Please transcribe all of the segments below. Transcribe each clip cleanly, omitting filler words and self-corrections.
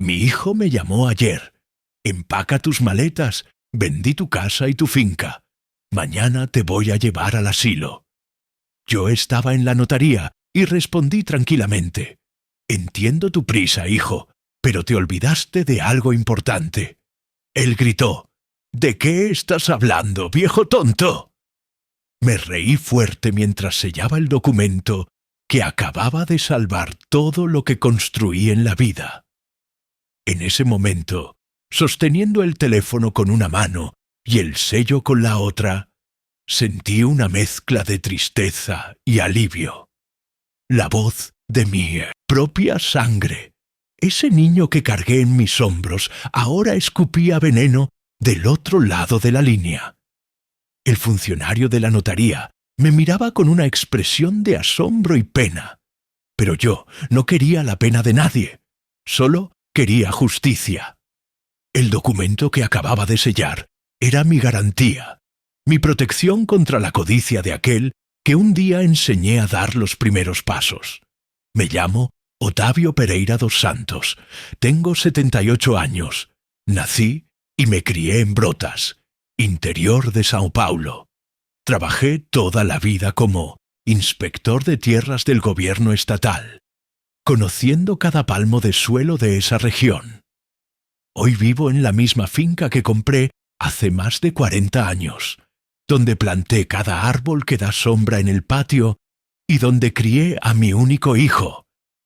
Mi hijo me llamó ayer. Empaca tus maletas, vendí tu casa y tu finca. Mañana te voy a llevar al asilo. Yo estaba en la notaría y respondí tranquilamente. Entiendo tu prisa, hijo, pero te olvidaste de algo importante. Él gritó. ¿De qué estás hablando, viejo tonto? Me reí fuerte mientras sellaba el documento que acababa de salvar todo lo que construí en la vida. En ese momento, sosteniendo el teléfono con una mano y el sello con la otra, sentí una mezcla de tristeza y alivio. La voz de mi propia sangre. Ese niño que cargué en mis hombros ahora escupía veneno del otro lado de la línea. El funcionario de la notaría me miraba con una expresión de asombro y pena. Pero yo no quería la pena de nadie, solo quería justicia. El documento que acababa de sellar era mi garantía, mi protección contra la codicia de aquel que un día enseñé a dar los primeros pasos. Me llamo Otávio Pereira dos Santos, tengo 78 años, nací y me crié en Brotas, interior de São Paulo. Trabajé toda la vida como inspector de tierras del gobierno estatal, conociendo cada palmo de suelo de esa región. Hoy vivo en la misma finca que compré hace más de 40 años, donde planté cada árbol que da sombra en el patio y donde crié a mi único hijo,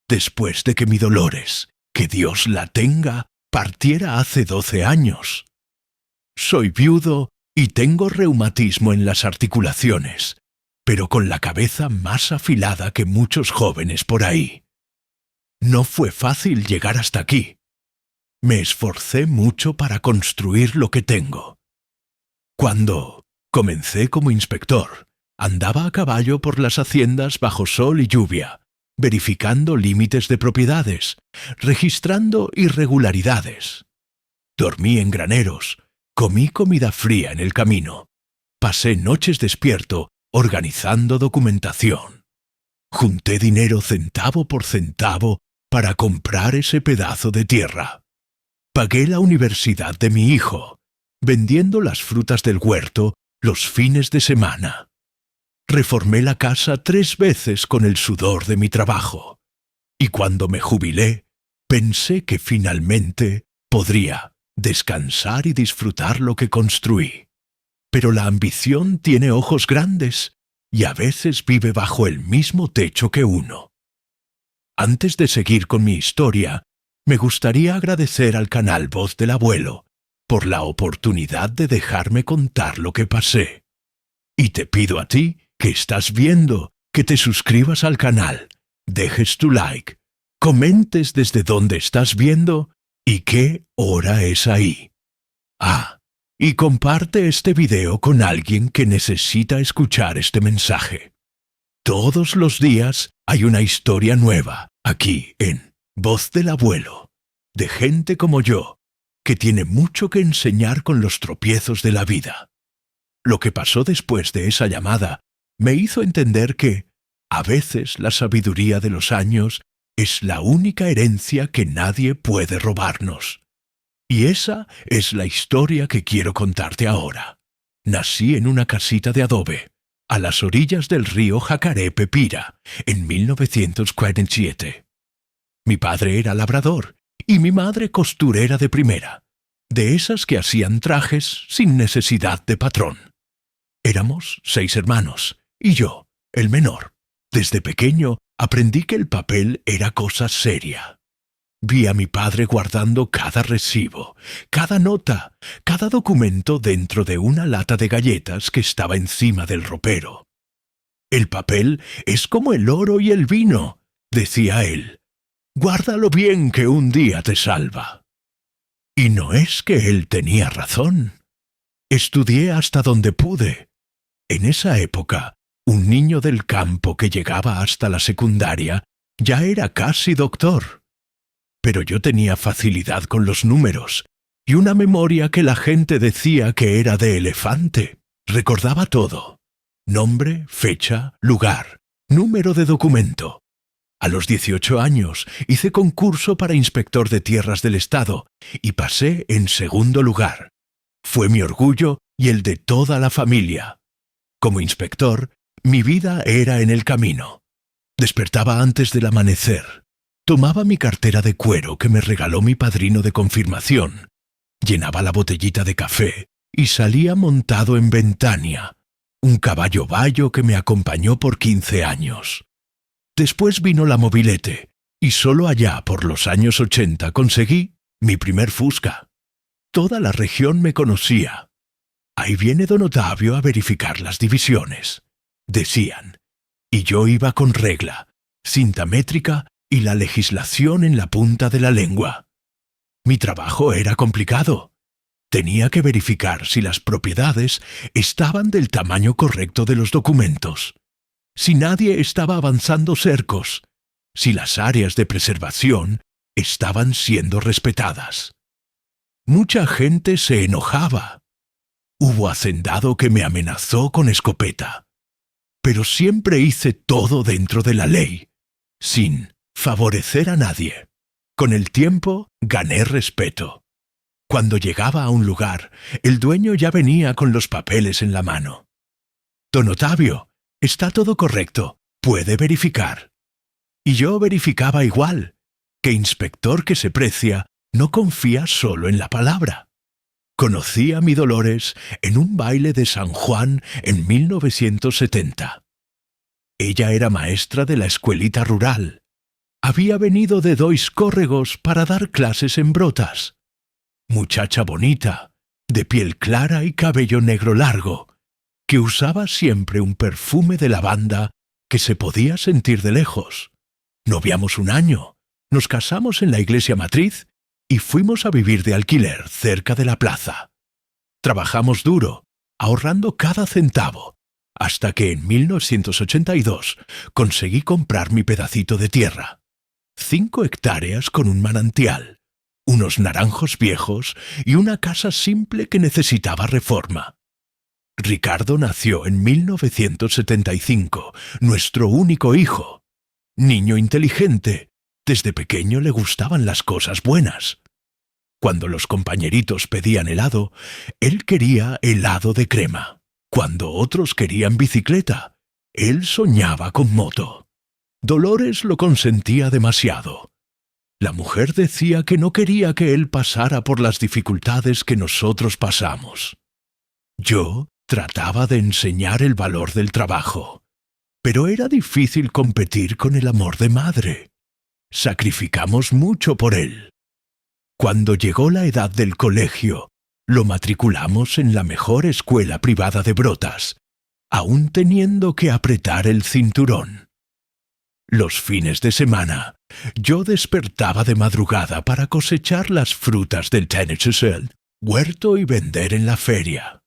después de que mi Dolores, que Dios la tenga, partiera hace 12 años. Soy viudo y tengo reumatismo en las articulaciones, pero con la cabeza más afilada que muchos jóvenes por ahí. No fue fácil llegar hasta aquí. Me esforcé mucho para construir lo que tengo. Cuando comencé como inspector, andaba a caballo por las haciendas bajo sol y lluvia, verificando límites de propiedades, registrando irregularidades. Dormí en graneros, comí comida fría en el camino, pasé noches despierto organizando documentación. Junté dinero centavo por centavo para comprar ese pedazo de tierra. Pagué la universidad de mi hijo, vendiendo las frutas del huerto los fines de semana. Reformé la casa 3 veces con el sudor de mi trabajo. Y cuando me jubilé, pensé que finalmente podría descansar y disfrutar lo que construí. Pero la ambición tiene ojos grandes y a veces vive bajo el mismo techo que uno. Antes de seguir con mi historia, me gustaría agradecer al canal Voz del Abuelo por la oportunidad de dejarme contar lo que pasé. Y te pido a ti, que estás viendo, que te suscribas al canal, dejes tu like, comentes desde dónde estás viendo y qué hora es ahí. Y comparte este video con alguien que necesita escuchar este mensaje. Todos los días hay una historia nueva aquí en Voz del Abuelo, de gente como yo, que tiene mucho que enseñar con los tropiezos de la vida. Lo que pasó después de esa llamada me hizo entender que, a veces, la sabiduría de los años es la única herencia que nadie puede robarnos. Y esa es la historia que quiero contarte ahora. Nací en una casita de adobe, a las orillas del río Jacaré-Pepira, en 1947. Mi padre era labrador y mi madre costurera de primera, de esas que hacían trajes sin necesidad de patrón. Éramos 6 hermanos, y yo, el menor. Desde pequeño aprendí que el papel era cosa seria. Vi a mi padre guardando cada recibo, cada nota, cada documento dentro de una lata de galletas que estaba encima del ropero. «El papel es como el oro y el vino», decía él. «Guárdalo bien que un día te salva». Y no es que él tenía razón. Estudié hasta donde pude. En esa época, un niño del campo que llegaba hasta la secundaria ya era casi doctor. Pero yo tenía facilidad con los números y una memoria que la gente decía que era de elefante. Recordaba todo: nombre, fecha, lugar, número de documento. A los 18 años hice concurso para inspector de tierras del Estado y pasé en segundo lugar. Fue mi orgullo y el de toda la familia. Como inspector, mi vida era en el camino. Despertaba antes del amanecer. Tomaba mi cartera de cuero que me regaló mi padrino de confirmación. Llenaba la botellita de café y salía montado en Ventania, un caballo bayo que me acompañó por 15 años. Después vino la mobilete, y solo allá por los años 80 conseguí mi primer Fusca. Toda la región me conocía. Ahí viene don Otavio a verificar las divisiones, decían, y yo iba con regla, cinta métrica y la legislación en la punta de la lengua. Mi trabajo era complicado. Tenía que verificar si las propiedades estaban del tamaño correcto de los documentos, si nadie estaba avanzando cercos, si las áreas de preservación estaban siendo respetadas. Mucha gente se enojaba. Hubo hacendado que me amenazó con escopeta. Pero siempre hice todo dentro de la ley, sin favorecer a nadie. Con el tiempo gané respeto. Cuando llegaba a un lugar, el dueño ya venía con los papeles en la mano. «Don Otavio, está todo correcto, puede verificar». Y yo verificaba igual, que inspector que se precia no confía solo en la palabra. Conocí a mi Dolores en un baile de San Juan en 1970. Ella era maestra de la escuelita rural. Había venido de Dois Córregos para dar clases en Brotas. Muchacha bonita, de piel clara y cabello negro largo, que usaba siempre un perfume de lavanda que se podía sentir de lejos. Noviamos un año, nos casamos en la iglesia matriz y fuimos a vivir de alquiler cerca de la plaza. Trabajamos duro, ahorrando cada centavo, hasta que en 1982 conseguí comprar mi pedacito de tierra. 5 hectáreas con un manantial, unos naranjos viejos y una casa simple que necesitaba reforma. Ricardo nació en 1975, nuestro único hijo. Niño inteligente, desde pequeño le gustaban las cosas buenas. Cuando los compañeritos pedían helado, él quería helado de crema. Cuando otros querían bicicleta, él soñaba con moto. Dolores lo consentía demasiado. La mujer decía que no quería que él pasara por las dificultades que nosotros pasamos. Yo trataba de enseñar el valor del trabajo, pero era difícil competir con el amor de madre. Sacrificamos mucho por él. Cuando llegó la edad del colegio, lo matriculamos en la mejor escuela privada de Brotas, aún teniendo que apretar el cinturón. Los fines de semana, yo despertaba de madrugada para cosechar las frutas del Tennessee huerto y vender en la feria.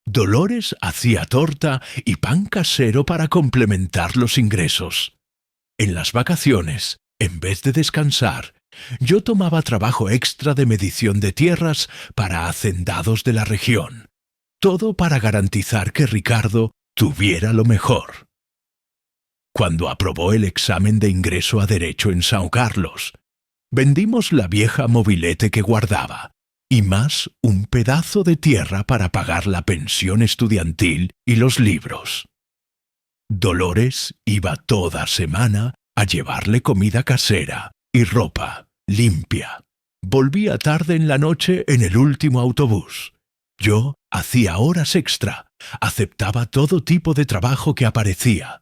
Dolores hacía torta y pan casero para complementar los ingresos. En las vacaciones, en vez de descansar, yo tomaba trabajo extra de medición de tierras para hacendados de la región. Todo para garantizar que Ricardo tuviera lo mejor. Cuando aprobó el examen de ingreso a Derecho en São Carlos, vendimos la vieja mobilete que guardaba, y más un pedazo de tierra para pagar la pensión estudiantil y los libros. Dolores iba toda semana a llevarle comida casera y ropa limpia. Volvía tarde en la noche en el último autobús. Yo hacía horas extra, aceptaba todo tipo de trabajo que aparecía.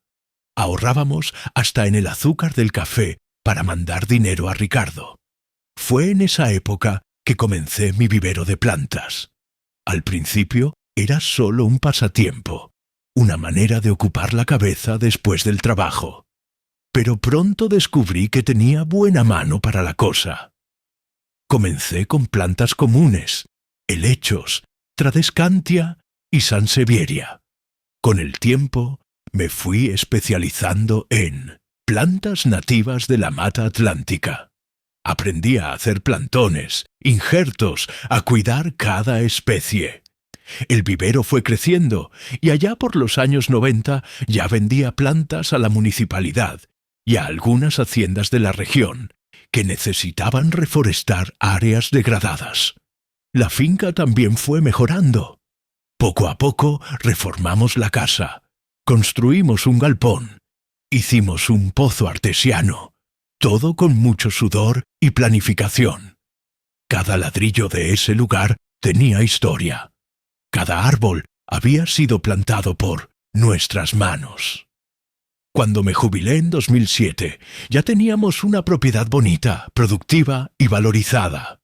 Ahorrábamos hasta en el azúcar del café para mandar dinero a Ricardo. Fue en esa época que comencé mi vivero de plantas. Al principio era solo un pasatiempo, una manera de ocupar la cabeza después del trabajo. Pero pronto descubrí que tenía buena mano para la cosa. Comencé con plantas comunes, helechos, tradescantia y sansevieria. Con el tiempo me fui especializando en plantas nativas de la mata atlántica. Aprendí a hacer plantones, injertos, a cuidar cada especie. El vivero fue creciendo y allá por los años 90 ya vendía plantas a la municipalidad y a algunas haciendas de la región que necesitaban reforestar áreas degradadas. La finca también fue mejorando. Poco a poco reformamos la casa, construimos un galpón, hicimos un pozo artesiano, todo con mucho sudor y planificación. Cada ladrillo de ese lugar tenía historia. Cada árbol había sido plantado por nuestras manos. Cuando me jubilé en 2007, ya teníamos una propiedad bonita, productiva y valorizada.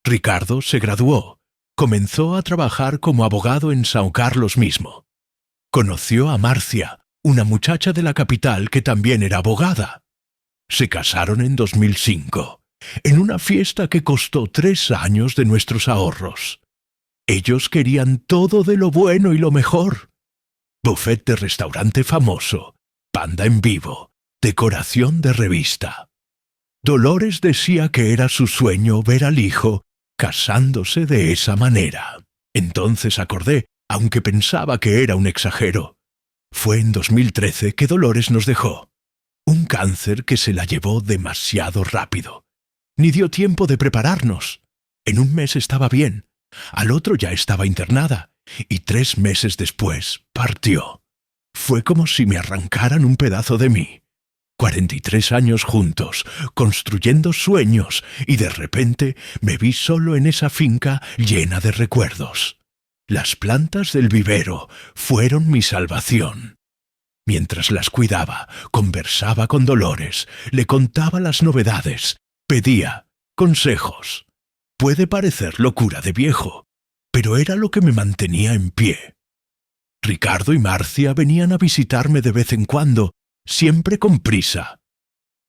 Ricardo se graduó, comenzó a trabajar como abogado en São Carlos mismo. Conoció a Marcia, una muchacha de la capital que también era abogada. Se casaron en 2005, en una fiesta que costó 3 años de nuestros ahorros. Ellos querían todo de lo bueno y lo mejor. Buffet de restaurante famoso, banda en vivo, decoración de revista. Dolores decía que era su sueño ver al hijo casándose de esa manera. Entonces acordé, aunque pensaba que era un exagero. Fue en 2013 que Dolores nos dejó. Un cáncer que se la llevó demasiado rápido. Ni dio tiempo de prepararnos. En un mes estaba bien, al otro ya estaba internada, y 3 meses después partió. Fue como si me arrancaran un pedazo de mí. 43 años juntos, construyendo sueños, y de repente me vi solo en esa finca llena de recuerdos. Las plantas del vivero fueron mi salvación. Mientras las cuidaba, conversaba con Dolores, le contaba las novedades, pedía consejos. Puede parecer locura de viejo, pero era lo que me mantenía en pie. Ricardo y Marcia venían a visitarme de vez en cuando, siempre con prisa.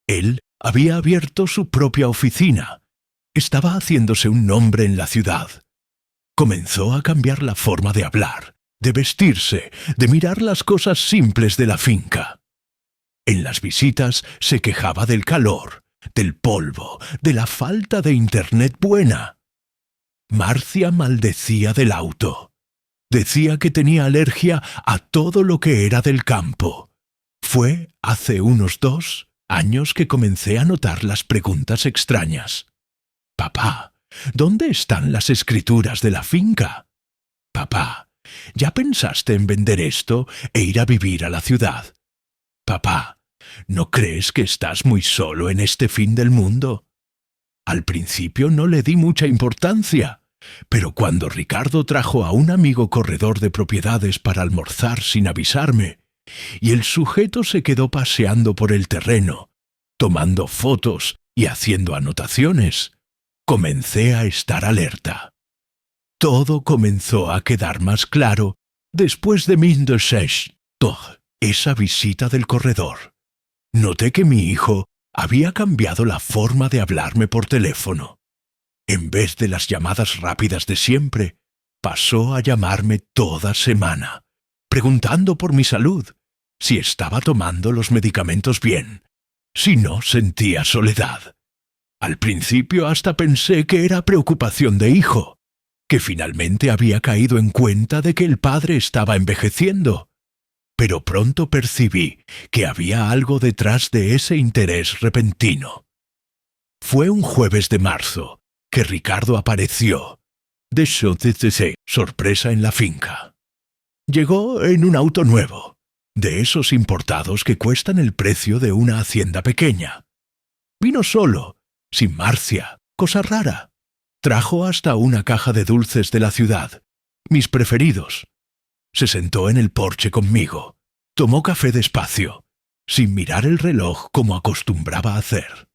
Él había abierto su propia oficina. Estaba haciéndose un nombre en la ciudad. Comenzó a cambiar la forma de hablar, de vestirse, de mirar las cosas simples de la finca. En las visitas se quejaba del calor, del polvo, de la falta de internet buena. Marcia maldecía del auto. Decía que tenía alergia a todo lo que era del campo. Fue hace unos 2 años que comencé a notar las preguntas extrañas. Papá, ¿dónde están las escrituras de la finca? Papá, ¿ya pensaste en vender esto e ir a vivir a la ciudad? Papá, ¿no crees que estás muy solo en este fin del mundo? Al principio no le di mucha importancia, pero cuando Ricardo trajo a un amigo corredor de propiedades para almorzar sin avisarme, y el sujeto se quedó paseando por el terreno, tomando fotos y haciendo anotaciones, comencé a estar alerta. Todo comenzó a quedar más claro después de esa visita del corredor. Noté que mi hijo había cambiado la forma de hablarme por teléfono. En vez de las llamadas rápidas de siempre, pasó a llamarme toda semana, preguntando por mi salud, si estaba tomando los medicamentos bien, si no sentía soledad. Al principio hasta pensé que era preocupación de hijo, que finalmente había caído en cuenta de que el padre estaba envejeciendo. Pero pronto percibí que había algo detrás de ese interés repentino. Fue un jueves de marzo que Ricardo apareció, de sorpresa en la finca. Llegó en un auto nuevo, de esos importados que cuestan el precio de una hacienda pequeña. Vino solo, sin Marcia, cosa rara. Trajo hasta una caja de dulces de la ciudad, mis preferidos. Se sentó en el porche conmigo, tomó café despacio, sin mirar el reloj como acostumbraba a hacer.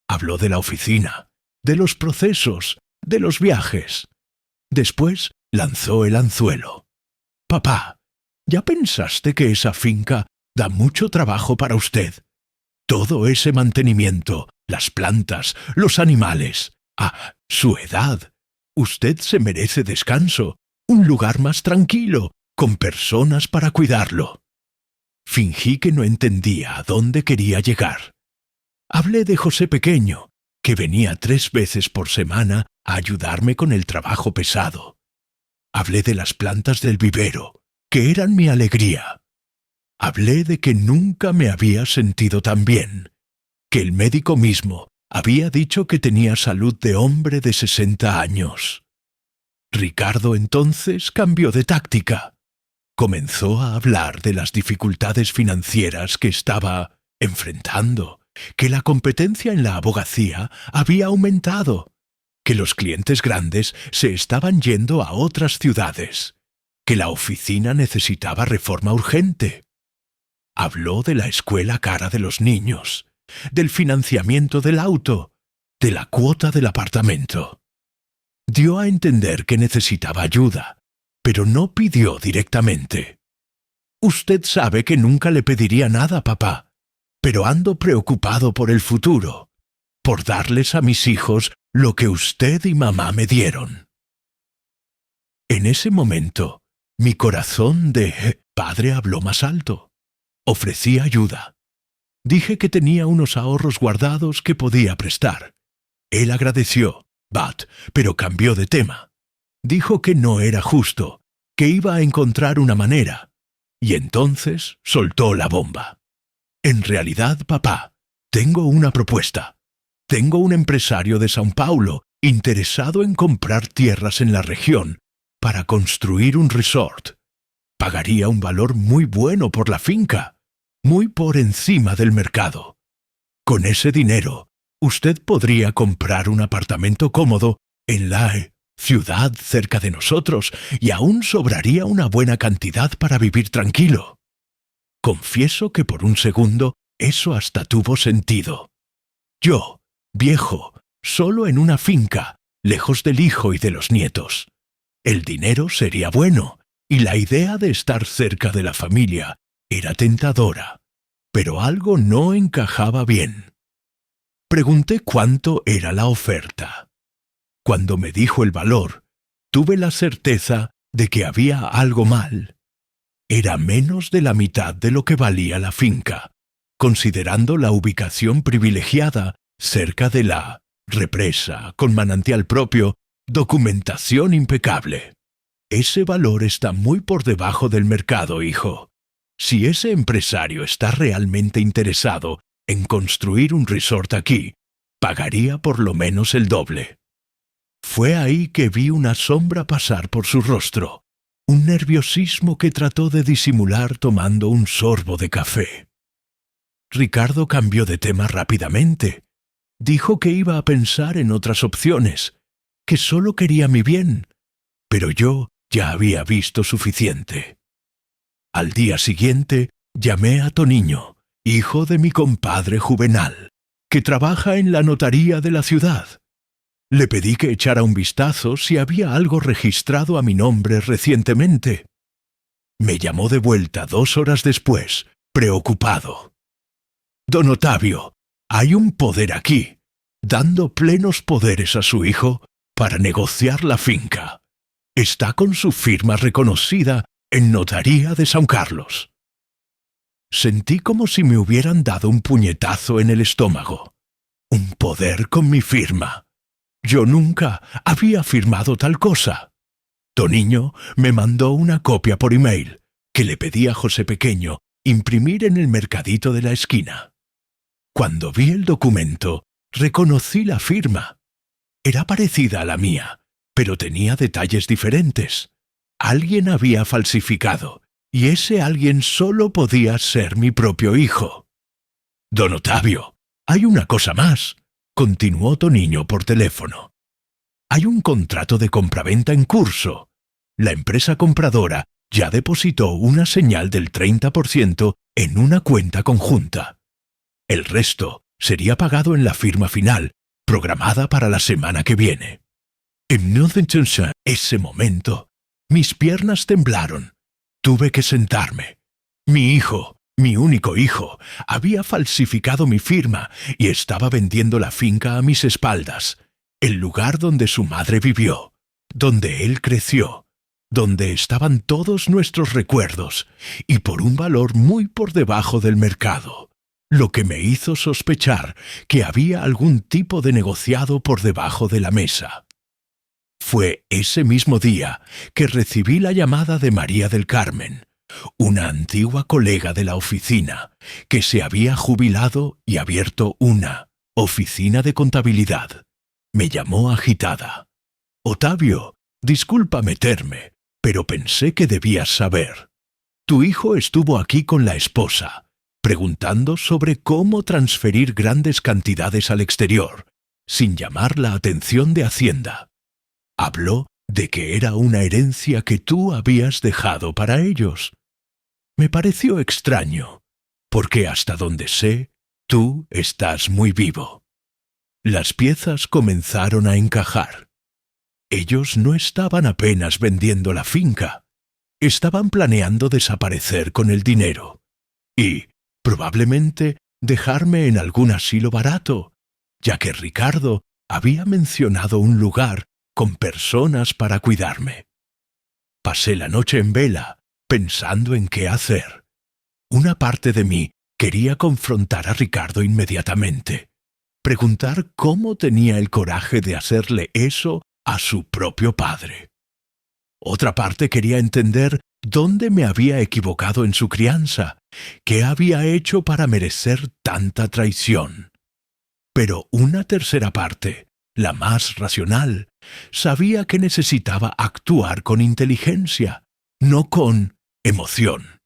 Habló de la oficina, de los procesos, de los viajes. Después lanzó el anzuelo. Papá, ¿ya pensaste que esa finca da mucho trabajo para usted? Todo ese mantenimiento, las plantas, los animales. A su edad, usted se merece descanso, un lugar más tranquilo, con personas para cuidarlo. Fingí que no entendía a dónde quería llegar. Hablé de José pequeño, que venía 3 veces por semana a ayudarme con el trabajo pesado. Hablé de las plantas del vivero, que eran mi alegría. Hablé de que nunca me había sentido tan bien, que el médico mismo había dicho que tenía salud de hombre de 60 años. Ricardo entonces cambió de táctica. Comenzó a hablar de las dificultades financieras que estaba enfrentando, que la competencia en la abogacía había aumentado, que los clientes grandes se estaban yendo a otras ciudades, que la oficina necesitaba reforma urgente. Habló de la escuela cara de los niños, del financiamiento del auto, de la cuota del apartamento. Dio a entender que necesitaba ayuda, pero no pidió directamente. Usted sabe que nunca le pediría nada, papá, pero ando preocupado por el futuro, por darles a mis hijos lo que usted y mamá me dieron. En ese momento, mi corazón de padre habló más alto. Ofrecí ayuda. Dije que tenía unos ahorros guardados que podía prestar. Él agradeció, pero cambió de tema. Dijo que no era justo, que iba a encontrar una manera. Y entonces soltó la bomba. En realidad, papá, tengo una propuesta. Tengo un empresario de São Paulo interesado en comprar tierras en la región para construir un resort. Pagaría un valor muy bueno por la finca, muy por encima del mercado. Con ese dinero, usted podría comprar un apartamento cómodo en la ciudad cerca de nosotros y aún sobraría una buena cantidad para vivir tranquilo. Confieso que por un segundo eso hasta tuvo sentido. Yo, viejo, solo en una finca, lejos del hijo y de los nietos. El dinero sería bueno, y la idea de estar cerca de la familia era tentadora, pero algo no encajaba bien. Pregunté cuánto era la oferta. Cuando me dijo el valor, tuve la certeza de que había algo mal. Era menos de la mitad de lo que valía la finca, considerando la ubicación privilegiada cerca de la represa, con manantial propio, documentación impecable. Ese valor está muy por debajo del mercado, hijo. Si ese empresario está realmente interesado en construir un resort aquí, pagaría por lo menos el doble. Fue ahí que vi una sombra pasar por su rostro, un nerviosismo que trató de disimular tomando un sorbo de café. Ricardo cambió de tema rápidamente. Dijo que iba a pensar en otras opciones, que solo quería mi bien, pero yo ya había visto suficiente. Al día siguiente llamé a Toniño, hijo de mi compadre Juvenal, que trabaja en la notaría de la ciudad. Le pedí que echara un vistazo si había algo registrado a mi nombre recientemente. Me llamó de vuelta 2 horas después, preocupado. Don Ottavio, hay un poder aquí, dando plenos poderes a su hijo para negociar la finca. Está con su firma reconocida en Notaría de São Carlos. Sentí como si me hubieran dado un puñetazo en el estómago. Un poder con mi firma. Yo nunca había firmado tal cosa. Toniño me mandó una copia por email, que le pedí a José Pequeño imprimir en el mercadito de la esquina. Cuando vi el documento, reconocí la firma. Era parecida a la mía, pero tenía detalles diferentes. Alguien había falsificado, y ese alguien solo podía ser mi propio hijo. Don Ottavio, hay una cosa más, continuó Toniño por teléfono. Hay un contrato de compraventa en curso. La empresa compradora ya depositó una señal del 30% en una cuenta conjunta. El resto sería pagado en la firma final, programada para la semana que viene. En ese momento, mis piernas temblaron. Tuve que sentarme. Mi hijo, mi único hijo, había falsificado mi firma y estaba vendiendo la finca a mis espaldas, el lugar donde su madre vivió, donde él creció, donde estaban todos nuestros recuerdos, y por un valor muy por debajo del mercado, lo que me hizo sospechar que había algún tipo de negociado por debajo de la mesa. Fue ese mismo día que recibí la llamada de María del Carmen, una antigua colega de la oficina, que se había jubilado y abierto una oficina de contabilidad. Me llamó agitada. «Otavio, disculpa meterme, pero pensé que debías saber. Tu hijo estuvo aquí con la esposa, preguntando sobre cómo transferir grandes cantidades al exterior, sin llamar la atención de Hacienda. Habló de que era una herencia que tú habías dejado para ellos. Me pareció extraño, porque hasta donde sé, tú estás muy vivo». Las piezas comenzaron a encajar. Ellos no estaban apenas vendiendo la finca. Estaban planeando desaparecer con el dinero y, probablemente, dejarme en algún asilo barato, ya que Ricardo había mencionado un lugar con personas para cuidarme. Pasé la noche en vela, pensando en qué hacer. Una parte de mí quería confrontar a Ricardo inmediatamente, preguntar cómo tenía el coraje de hacerle eso a su propio padre. Otra parte quería entender dónde me había equivocado en su crianza, qué había hecho para merecer tanta traición. Pero una tercera parte, la más racional, sabía que necesitaba actuar con inteligencia, no con emoción.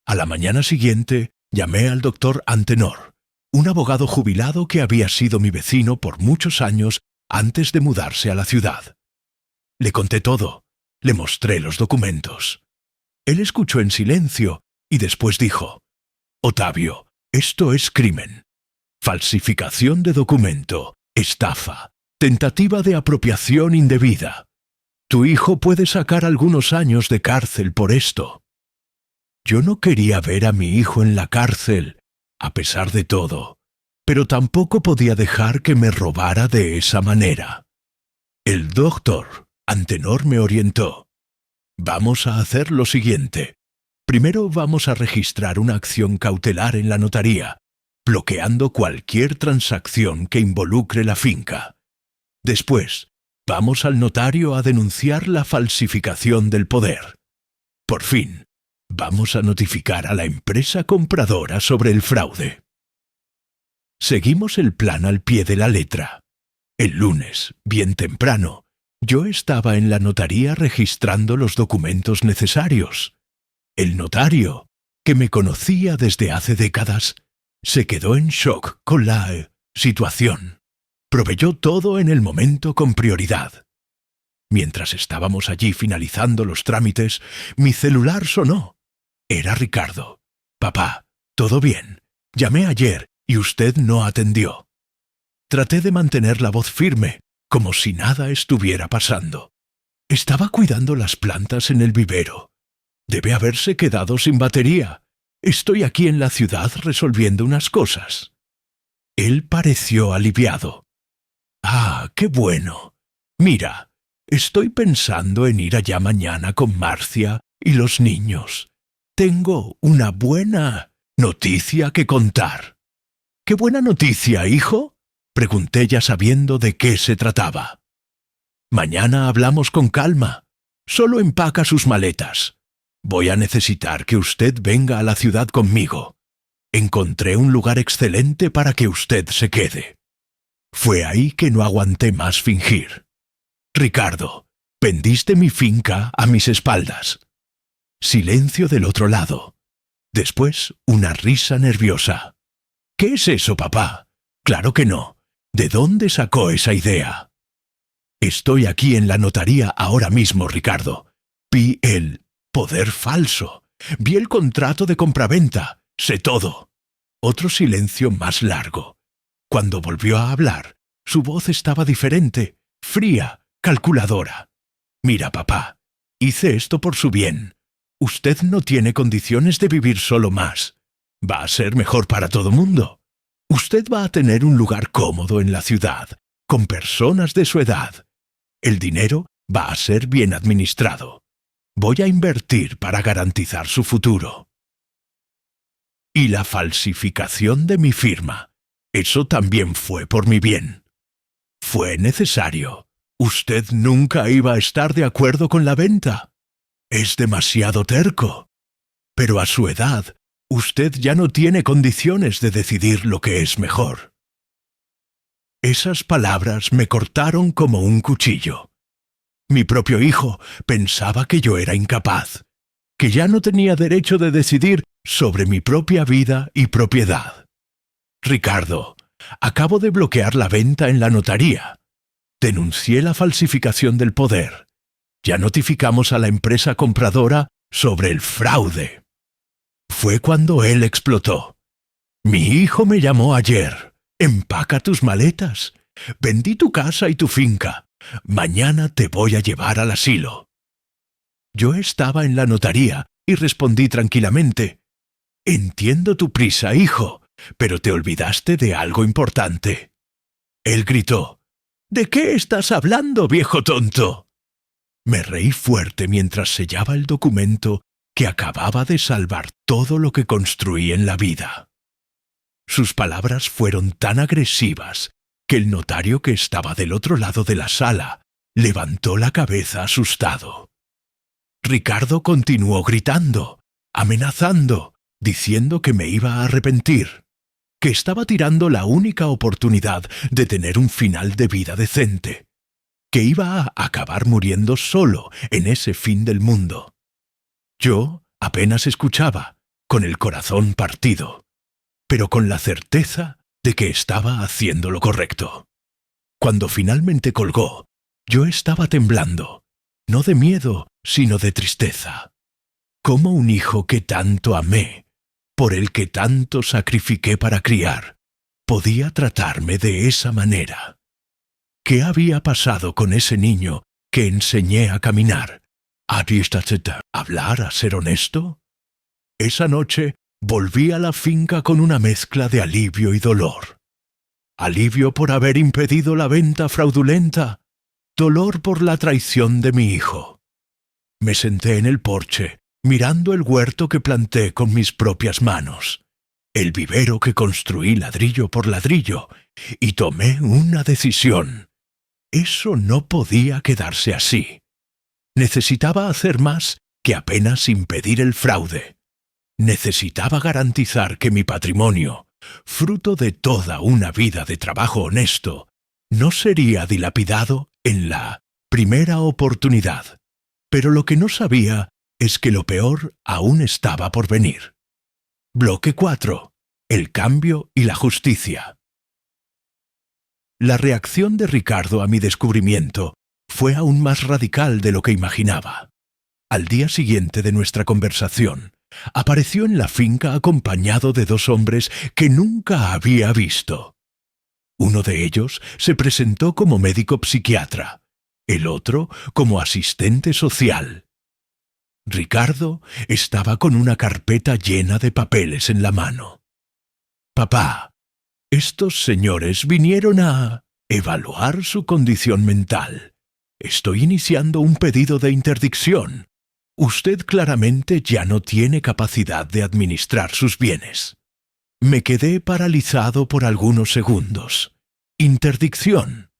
A la mañana siguiente llamé al doctor Antenor, un abogado jubilado que había sido mi vecino por muchos años antes de mudarse a la ciudad. Le conté todo, le mostré los documentos. Él escuchó en silencio y después dijo: «Otavio, esto es crimen. Falsificación de documento, estafa, tentativa de apropiación indebida. Tu hijo puede sacar algunos años de cárcel por esto». Yo no quería ver a mi hijo en la cárcel, a pesar de todo, pero tampoco podía dejar que me robara de esa manera. El doctor Antenor me orientó. «Vamos a hacer lo siguiente. Primero vamos a registrar una acción cautelar en la notaría, bloqueando cualquier transacción que involucre la finca. Después, vamos al notario a denunciar la falsificación del poder. Por fin, vamos a notificar a la empresa compradora sobre el fraude». Seguimos el plan al pie de la letra. El lunes, bien temprano, yo estaba en la notaría registrando los documentos necesarios. El notario, que me conocía desde hace décadas, se quedó en shock con la situación. Proveyó todo en el momento con prioridad. Mientras estábamos allí finalizando los trámites, mi celular sonó. Era Ricardo. «Papá, ¿todo bien? Llamé ayer y usted no atendió». Traté de mantener la voz firme, como si nada estuviera pasando. Estaba cuidando las plantas en el vivero. Debe haberse quedado sin batería. Estoy aquí en la ciudad resolviendo unas cosas. Él pareció aliviado. «Ah, qué bueno. Mira, estoy pensando en ir allá mañana con Marcia y los niños. Tengo una buena noticia que contar». «¿Qué buena noticia, hijo?», pregunté ya sabiendo de qué se trataba. «Mañana hablamos con calma. Solo empaca sus maletas. Voy a necesitar que usted venga a la ciudad conmigo. Encontré un lugar excelente para que usted se quede». Fue ahí que no aguanté más fingir. «Ricardo, vendiste mi finca a mis espaldas». Silencio del otro lado. Después, una risa nerviosa. «¿Qué es eso, papá? Claro que no. ¿De dónde sacó esa idea?». «Estoy aquí en la notaría ahora mismo, Ricardo. Vi el poder falso. Vi el contrato de compraventa. Sé todo». Otro silencio más largo. Cuando volvió a hablar, su voz estaba diferente, fría, calculadora. «Mira, papá, hice esto por su bien. Usted no tiene condiciones de vivir solo más. Va a ser mejor para todo mundo. Usted va a tener un lugar cómodo en la ciudad, con personas de su edad. El dinero va a ser bien administrado. Voy a invertir para garantizar su futuro». Y la falsificación de mi firma. Eso también fue por mi bien. Fue necesario. Usted nunca iba a estar de acuerdo con la venta. Es demasiado terco. Pero a su edad, usted ya no tiene condiciones de decidir lo que es mejor. Esas palabras me cortaron como un cuchillo. Mi propio hijo pensaba que yo era incapaz, que ya no tenía derecho de decidir sobre mi propia vida y propiedad. Ricardo, acabo de bloquear la venta en la notaría. Denuncié la falsificación del poder. Ya notificamos a la empresa compradora sobre el fraude. Fue cuando él explotó. Mi hijo me llamó ayer. Empaca tus maletas. Vendí tu casa y tu finca. Mañana te voy a llevar al asilo. Yo estaba en la notaría y respondí tranquilamente: Entiendo tu prisa, hijo, pero te olvidaste de algo importante. Él gritó: ¿De qué estás hablando, viejo tonto? Me reí fuerte mientras sellaba el documento que acababa de salvar todo lo que construí en la vida. Sus palabras fueron tan agresivas que el notario, que estaba del otro lado de la sala, levantó la cabeza asustado. Ricardo continuó gritando, amenazando, diciendo que me iba a arrepentir, que estaba tirando la única oportunidad de tener un final de vida decente, que iba a acabar muriendo solo en ese fin del mundo. Yo apenas escuchaba, con el corazón partido, pero con la certeza de que estaba haciendo lo correcto. Cuando finalmente colgó, yo estaba temblando, no de miedo, sino de tristeza. Como un hijo que tanto amé, por el que tanto sacrifiqué para criar, podía tratarme de esa manera. ¿Qué había pasado con ese niño que enseñé a caminar, a hablar, a ser honesto? Esa noche volví a la finca con una mezcla de alivio y dolor. Alivio por haber impedido la venta fraudulenta, dolor por la traición de mi hijo. Me senté en el porche, mirando el huerto que planté con mis propias manos, el vivero que construí ladrillo por ladrillo, y tomé una decisión. Eso no podía quedarse así. Necesitaba hacer más que apenas impedir el fraude. Necesitaba garantizar que mi patrimonio, fruto de toda una vida de trabajo honesto, no sería dilapidado en la primera oportunidad. Pero lo que no sabía es que lo peor aún estaba por venir. Bloque 4. El cambio y la justicia. La reacción de Ricardo a mi descubrimiento fue aún más radical de lo que imaginaba. Al día siguiente de nuestra conversación, apareció en la finca acompañado de 2 hombres que nunca había visto. Uno de ellos se presentó como médico psiquiatra, el otro como asistente social. Ricardo estaba con una carpeta llena de papeles en la mano. «Papá, estos señores vinieron a evaluar su condición mental. Estoy iniciando un pedido de interdicción. Usted claramente ya no tiene capacidad de administrar sus bienes». Me quedé paralizado por algunos segundos. Interdicción.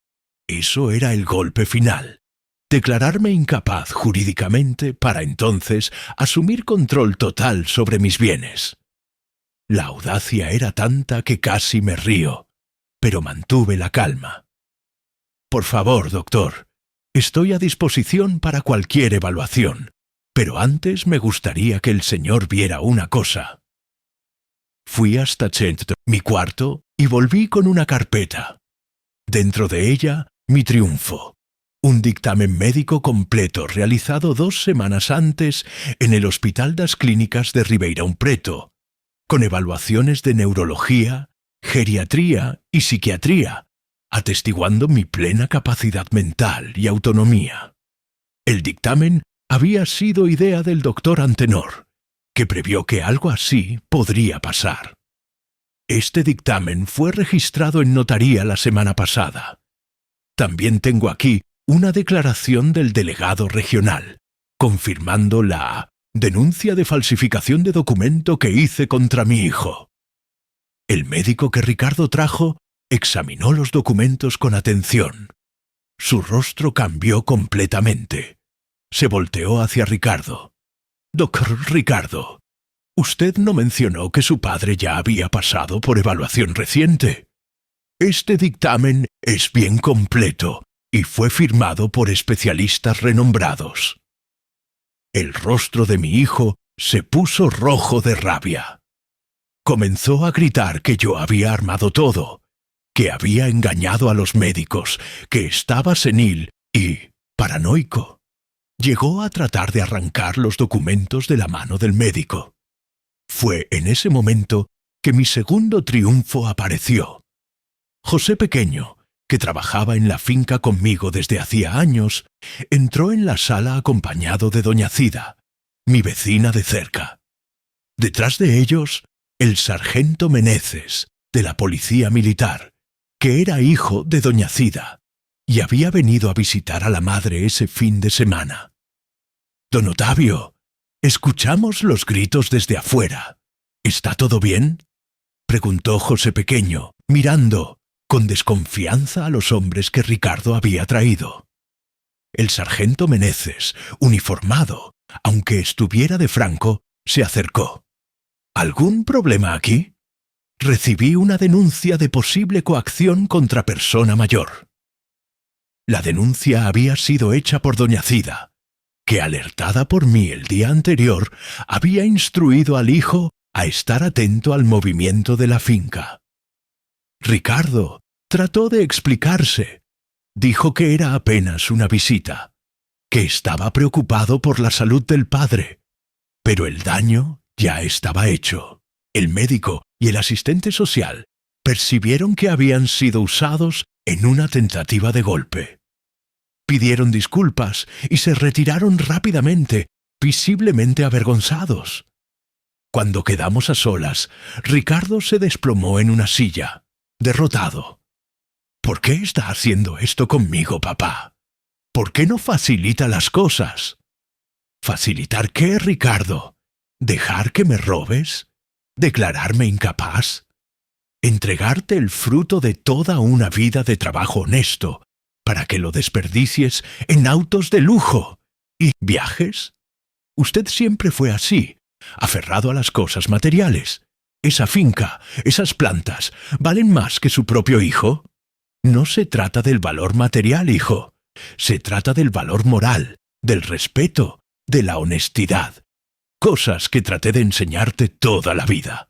Eso era el golpe final. Declararme incapaz jurídicamente para entonces asumir control total sobre mis bienes. La audacia era tanta que casi me río, pero mantuve la calma. «Por favor, doctor, estoy a disposición para cualquier evaluación, pero antes me gustaría que el señor viera una cosa». Fui hasta mi cuarto y volví con una carpeta. Dentro de ella, mi triunfo. Un dictamen médico completo realizado 2 semanas antes en el Hospital das Clínicas de Ribeirão Preto, con evaluaciones de neurología, geriatría y psiquiatría, atestiguando mi plena capacidad mental y autonomía. El dictamen había sido idea del doctor Antenor, que previó que algo así podría pasar. Este dictamen fue registrado en notaría la semana pasada. También tengo aquí una declaración del delegado regional, confirmando la denuncia de falsificación de documento que hice contra mi hijo. El médico que Ricardo trajo examinó los documentos con atención. Su rostro cambió completamente. Se volteó hacia Ricardo. «Doctor Ricardo, Usted no mencionó que su padre ya había pasado por evaluación reciente. Este dictamen es bien completo y fue firmado por especialistas renombrados. El rostro de mi hijo se puso rojo de rabia. Comenzó a gritar que yo había armado todo, que había engañado a los médicos, que estaba senil y paranoico. Llegó a tratar de arrancar los documentos de la mano del médico. Fue en ese momento que mi segundo triunfo apareció. José Pequeño, que trabajaba en la finca conmigo desde hacía años, entró en la sala acompañado de doña Cida, mi vecina de cerca. Detrás de ellos, el sargento Meneses, de la policía militar, que era hijo de doña Cida, y había venido a visitar a la madre ese fin de semana. «Don Otavio, escuchamos los gritos desde afuera. ¿Está todo bien?», preguntó José Pequeño, mirando con desconfianza a los hombres que Ricardo había traído. El sargento Meneses, uniformado, aunque estuviera de franco, se acercó. «¿Algún problema aquí? Recibí una denuncia de posible coacción contra persona mayor». La denuncia había sido hecha por doña Cida, que, alertada por mí el día anterior, había instruido al hijo a estar atento al movimiento de la finca. Ricardo trató de explicarse. Dijo que era apenas una visita, que estaba preocupado por la salud del padre, pero el daño ya estaba hecho. El médico y el asistente social percibieron que habían sido usados en una tentativa de golpe. Pidieron disculpas y se retiraron rápidamente, visiblemente avergonzados. Cuando quedamos a solas, Ricardo se desplomó en una silla, derrotado. «¿Por qué está haciendo esto conmigo, papá? ¿Por qué no facilita las cosas?» «¿Facilitar qué, Ricardo? ¿Dejar que me robes? ¿Declararme incapaz? ¿Entregarte el fruto de toda una vida de trabajo honesto para que lo desperdicies en autos de lujo y viajes? Usted siempre fue así, aferrado a las cosas materiales. Esa finca, esas plantas, ¿valen más que su propio hijo? No se trata del valor material, hijo. Se trata del valor moral, del respeto, de la honestidad. Cosas que traté de enseñarte toda la vida».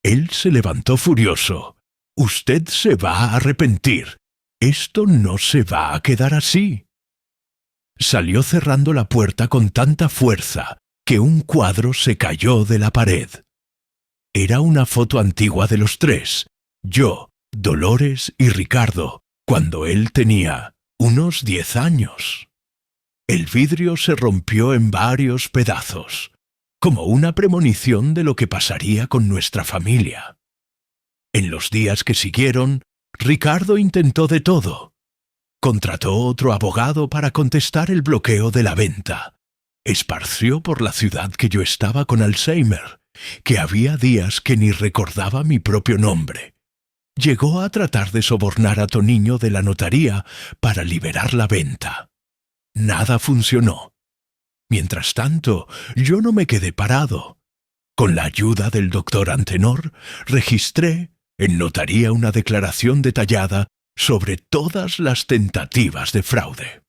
Él se levantó furioso. «Usted se va a arrepentir. Esto no se va a quedar así». Salió cerrando la puerta con tanta fuerza que un cuadro se cayó de la pared. Era una foto antigua de los tres, yo, Dolores y Ricardo, cuando él tenía unos 10 años. El vidrio se rompió en varios pedazos, como una premonición de lo que pasaría con nuestra familia. En los días que siguieron, Ricardo intentó de todo. Contrató otro abogado para contestar el bloqueo de la venta. Esparció por la ciudad que yo estaba con Alzheimer, que había días que ni recordaba mi propio nombre. Llegó a tratar de sobornar a Toniño de la notaría para liberar la venta. Nada funcionó. Mientras tanto, yo no me quedé parado. Con la ayuda del doctor Antenor, registré en notaría una declaración detallada sobre todas las tentativas de fraude.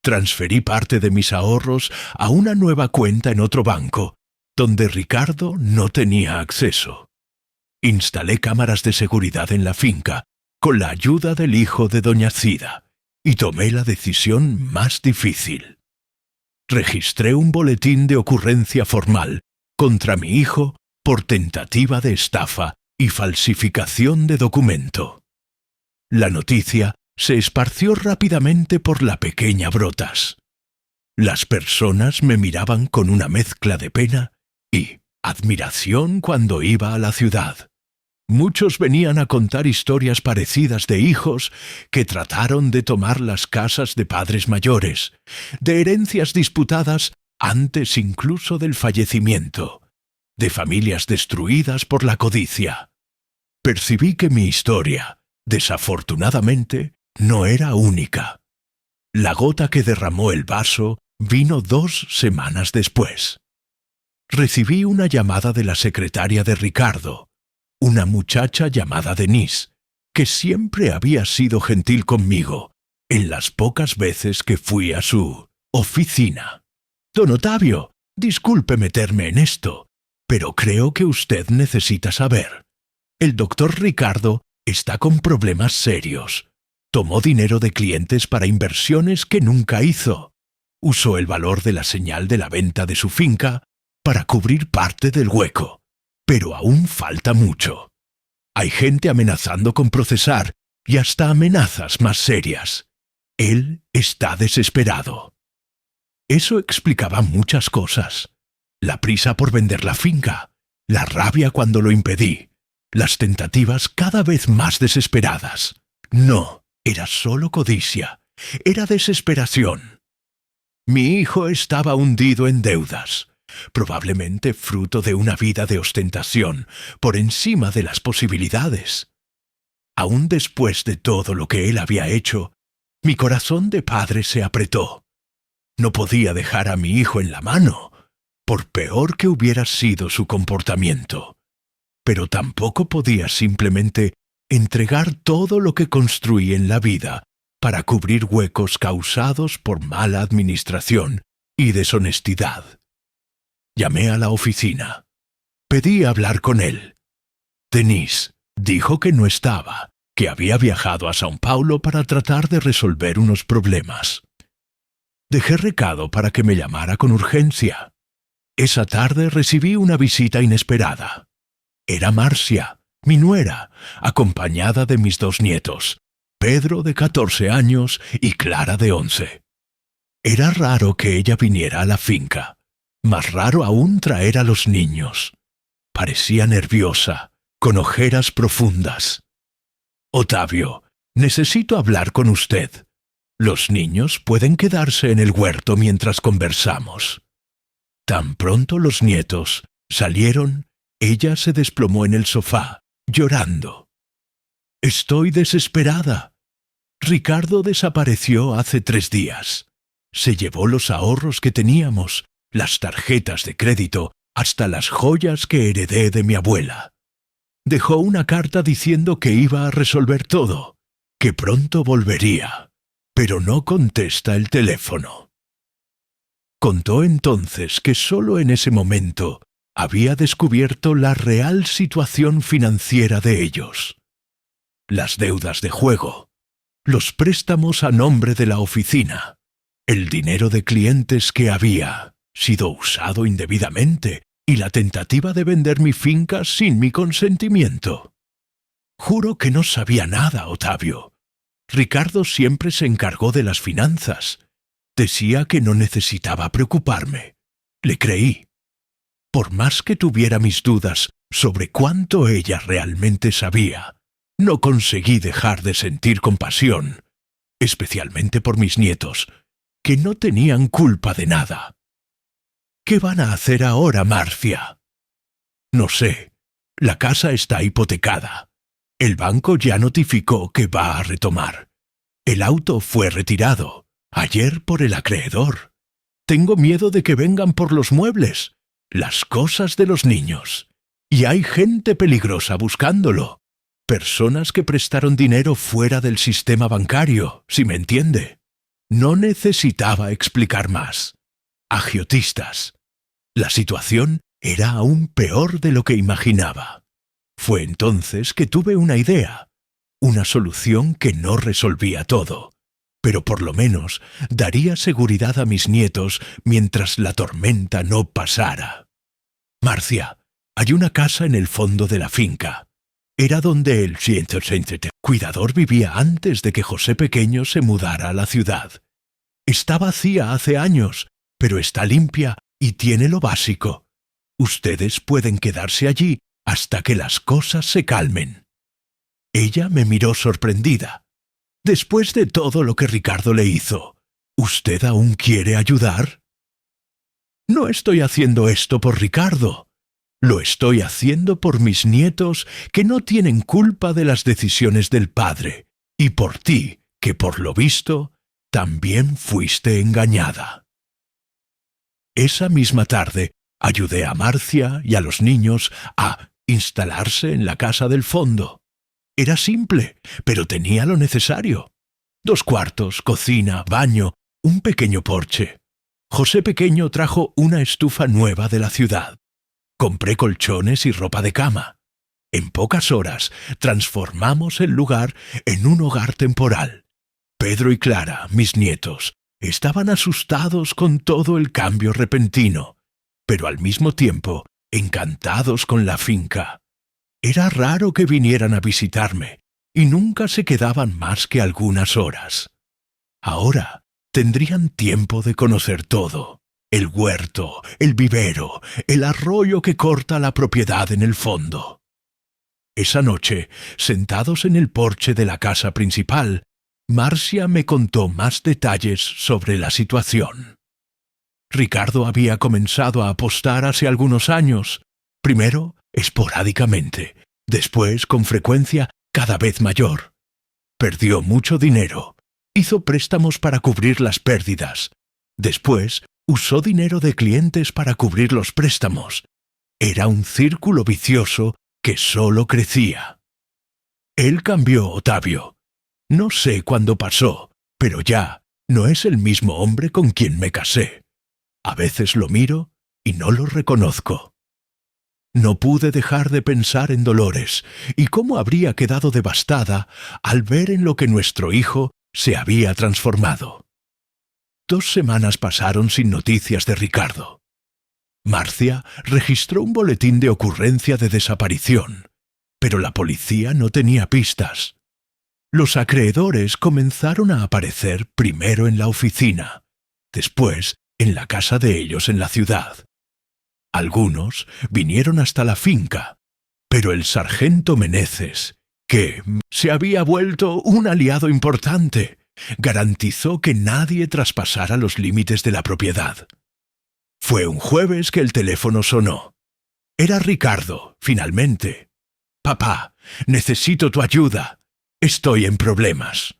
Transferí parte de mis ahorros a una nueva cuenta en otro banco, donde Ricardo no tenía acceso. Instalé cámaras de seguridad en la finca, con la ayuda del hijo de doña Cida, y tomé la decisión más difícil. Registré un boletín de ocurrencia formal contra mi hijo por tentativa de estafa y falsificación de documento. La noticia se esparció rápidamente por la pequeña Brotas. Las personas me miraban con una mezcla de pena y admiración cuando iba a la ciudad. Muchos venían a contar historias parecidas de hijos que trataron de tomar las casas de padres mayores, de herencias disputadas antes incluso del fallecimiento, de familias destruidas por la codicia. Percibí que mi historia, desafortunadamente, no era única. La gota que derramó el vaso vino 2 semanas después. recibí una llamada de la secretaria de Ricardo, una muchacha llamada Denise, que siempre había sido gentil conmigo en las pocas veces que fui a su oficina. Don Ottavio, disculpe meterme en esto, pero creo que usted necesita saber. El doctor Ricardo está con problemas serios. Tomó dinero de clientes para inversiones que nunca hizo. Usó el valor de la señal de la venta de su finca para cubrir parte del hueco. Pero aún falta mucho. Hay gente amenazando con procesar y hasta amenazas más serias. Él está desesperado. Eso explicaba muchas cosas. La prisa por vender la finca, la rabia cuando lo impedí, las tentativas cada vez más desesperadas. No, era solo codicia, era desesperación. Mi hijo estaba hundido en deudas, probablemente fruto de una vida de ostentación por encima de las posibilidades. Aún después de todo lo que él había hecho, mi corazón de padre se apretó. No podía dejar a mi hijo en la mano, por peor que hubiera sido su comportamiento. Pero tampoco podía simplemente entregar todo lo que construí en la vida para cubrir huecos causados por mala administración y deshonestidad. Llamé a la oficina. Pedí hablar con él. Denise dijo que no estaba, que había viajado a São Paulo para tratar de resolver unos problemas. Dejé recado para que me llamara con urgencia. Esa tarde recibí una visita inesperada. Era Marcia, mi nuera, acompañada de mis dos nietos, Pedro de 14 años y Clara de 11. Era raro que ella viniera a la finca, más raro aún traer a los niños. Parecía nerviosa, con ojeras profundas. Ottavio, necesito hablar con usted. Los niños pueden quedarse en el huerto mientras conversamos. Tan pronto los nietos salieron, ella se desplomó en el sofá, llorando. Estoy desesperada. Ricardo desapareció hace 3 días. Se llevó los ahorros que teníamos, las tarjetas de crédito, hasta las joyas que heredé de mi abuela. Dejó una carta diciendo que iba a resolver todo, que pronto volvería, pero no contesta el teléfono. Contó entonces que solo en ese momento había descubierto la real situación financiera de ellos. Las deudas de juego, los préstamos a nombre de la oficina, el dinero de clientes que había sido usado indebidamente y la tentativa de vender mi finca sin mi consentimiento. Juro que no sabía nada, Ottavio. Ricardo siempre se encargó de las finanzas. Decía que no necesitaba preocuparme. Le creí. Por más que tuviera mis dudas sobre cuánto ella realmente sabía, no conseguí dejar de sentir compasión, especialmente por mis nietos, que no tenían culpa de nada. ¿Qué van a hacer ahora, Marcia? No sé. La casa está hipotecada. El banco ya notificó que va a retomar. El auto fue retirado ayer por el acreedor. Tengo miedo de que vengan por los muebles, las cosas de los niños. Y hay gente peligrosa buscándolo. Personas que prestaron dinero fuera del sistema bancario, si me entiende. No necesitaba explicar más. Agiotistas. La situación era aún peor de lo que imaginaba. Fue entonces que tuve una idea, una solución que no resolvía todo, pero por lo menos daría seguridad a mis nietos mientras la tormenta no pasara. Marcia, hay una casa en el fondo de la finca. Era donde el cuidador vivía antes de que José Pequeño se mudara a la ciudad. Está vacía hace años, pero está limpia y tiene lo básico. Ustedes pueden quedarse allí hasta que las cosas se calmen. Ella me miró sorprendida. Después de todo lo que Ricardo le hizo, ¿usted aún quiere ayudar? No estoy haciendo esto por Ricardo. Lo estoy haciendo por mis nietos que no tienen culpa de las decisiones del padre, y por ti, que por lo visto, también fuiste engañada. Esa misma tarde Ayudé a Marcia y a los niños a instalarse en la casa del fondo. Era simple, pero tenía lo necesario. 2 cuartos, cocina, baño, un pequeño porche. José pequeño trajo una estufa nueva de la ciudad. Compré colchones y ropa de cama. En pocas horas transformamos el lugar en un hogar temporal. Pedro y Clara, mis nietos, estaban asustados con todo el cambio repentino, pero al mismo tiempo encantados con la finca. Era raro que vinieran a visitarme, y nunca se quedaban más que algunas horas. Ahora tendrían tiempo de conocer todo: el huerto, el vivero, el arroyo que corta la propiedad en el fondo. Esa noche, sentados en el porche de la casa principal, Marcia me contó más detalles sobre la situación. Ricardo había comenzado a apostar hace algunos años, primero esporádicamente, después con frecuencia cada vez mayor. Perdió mucho dinero, hizo préstamos para cubrir las pérdidas, después usó dinero de clientes para cubrir los préstamos. Era un círculo vicioso que solo crecía. Él cambió, Ottavio. No sé cuándo pasó, pero ya no es el mismo hombre con quien me casé. A veces lo miro y no lo reconozco. No pude dejar de pensar en Dolores y cómo habría quedado devastada al ver en lo que nuestro hijo se había transformado. 2 semanas pasaron sin noticias de Ricardo. Marcia registró un boletín de ocurrencia de desaparición, pero la policía no tenía pistas. Los acreedores comenzaron a aparecer primero en la oficina, después en la casa de ellos en la ciudad. Algunos vinieron hasta la finca, pero el sargento Meneses, que se había vuelto un aliado importante, garantizó que nadie traspasara los límites de la propiedad. Fue un jueves que el teléfono sonó. Era Ricardo, finalmente. «Papá, necesito tu ayuda. Estoy en problemas».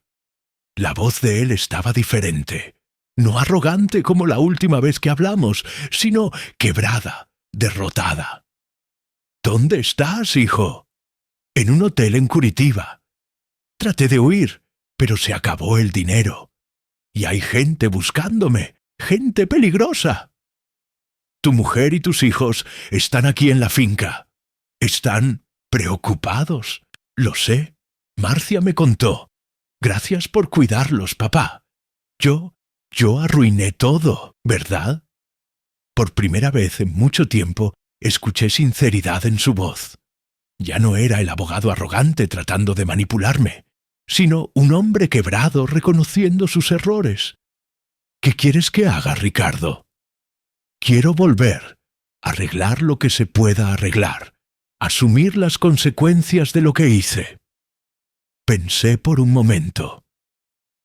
La voz de él estaba diferente. No arrogante como la última vez que hablamos, sino quebrada, derrotada. «¿Dónde estás, hijo?» «En un hotel en Curitiba. Traté de huir, pero se acabó el dinero. Y hay gente buscándome, gente peligrosa. Tu mujer y tus hijos están aquí en la finca. Están preocupados. Lo sé. Marcia me contó. Gracias por cuidarlos, papá. Yo arruiné todo, ¿verdad?» Por primera vez en mucho tiempo escuché sinceridad en su voz. Ya no era el abogado arrogante tratando de manipularme, sino un hombre quebrado reconociendo sus errores. «¿Qué quieres que haga, Ricardo?» «Quiero volver, arreglar lo que se pueda arreglar, asumir las consecuencias de lo que hice». Pensé por un momento.